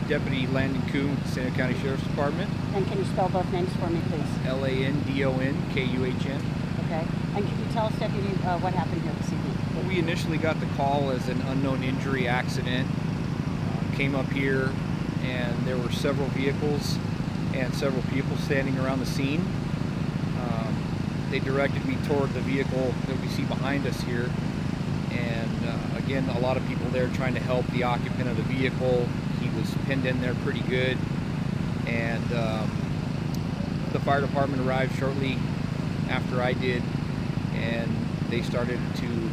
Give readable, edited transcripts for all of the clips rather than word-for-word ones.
Deputy Landon Kuhn, San Diego County Sheriff's Department. And can you spell both names for me, please? Landonkuhn. Okay. And can you tell us, Deputy, what happened here this evening? Well, we initially got the call as an unknown injury accident. Came up here, and there were several vehicles and several people standing around the scene. They directed me toward the vehicle that we see behind us here. And again, a lot of people there trying to help the occupant of the vehicle. He was pinned in there pretty good. And the fire department arrived shortly after I did, and they started to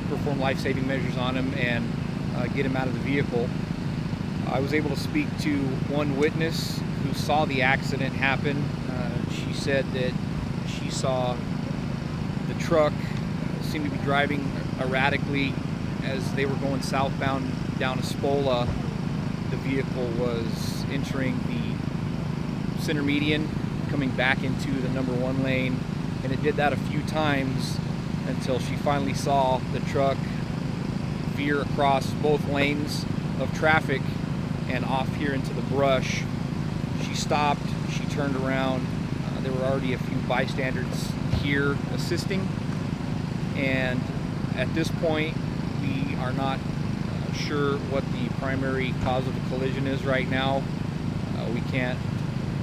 perform life-saving measures on him and get him out of the vehicle. I was able to speak to one witness who saw the accident happen. She said that she saw the truck seem to be driving erratically as they were going southbound down Espola. The vehicle was entering the center median, coming back into the number 1 lane, and it did that a few times until she finally saw the truck veer across both lanes of traffic and off here into the brush. She stopped, she turned around. There were already a few bystanders here assisting, and at this point we are not sure what the primary cause of the collision is right now. We can't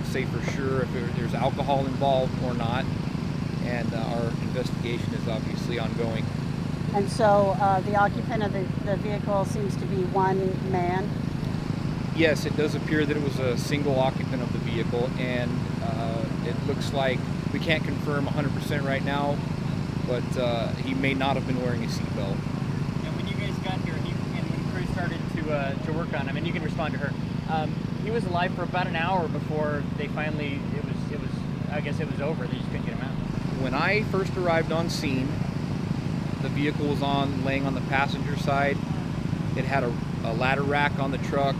say for sure if there's alcohol involved or not, and our investigation is obviously ongoing. And so the occupant of the vehicle seems to be one man? Yes, it does appear that it was a single occupant of the vehicle, and it looks like we can't confirm 100% right now, but he may not have been wearing a seatbelt. And when you guys got here, and when crew started to work on him, and you can respond to her, he was alive for about an hour before they finally, I guess it was over. They just couldn't get him out. When I first arrived on scene, the vehicle was laying on the passenger side. It had a ladder rack on the truck.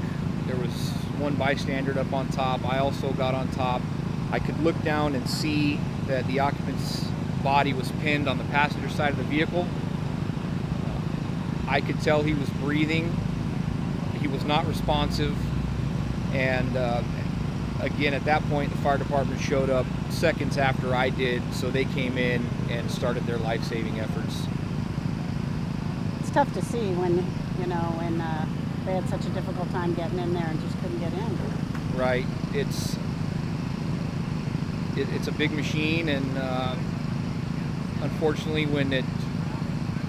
There was one bystander up on top. I also got on top. I could look down and see that the occupant's body was pinned on the passenger side of the vehicle. I could tell he was breathing. He was not responsive. And again, at that point, the fire department showed up seconds after I did, so they came in and started their life-saving efforts. It's tough to see when, when they had such a difficult time getting in there and just couldn't get in. Right. It's a big machine, and unfortunately, when it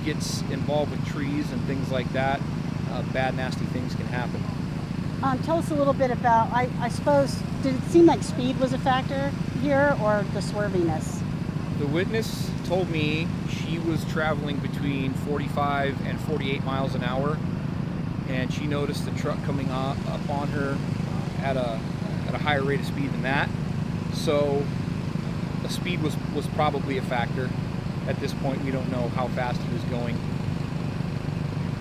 gets involved with trees and things like that, bad, nasty things can happen. Tell us a little bit about, I suppose, did it seem like speed was a factor here, or the swerviness? The witness told me she was traveling between 45 and 48 miles an hour, and she noticed the truck coming up on her at a higher rate of speed than that. So the speed was probably a factor. At this point, we don't know how fast he was going.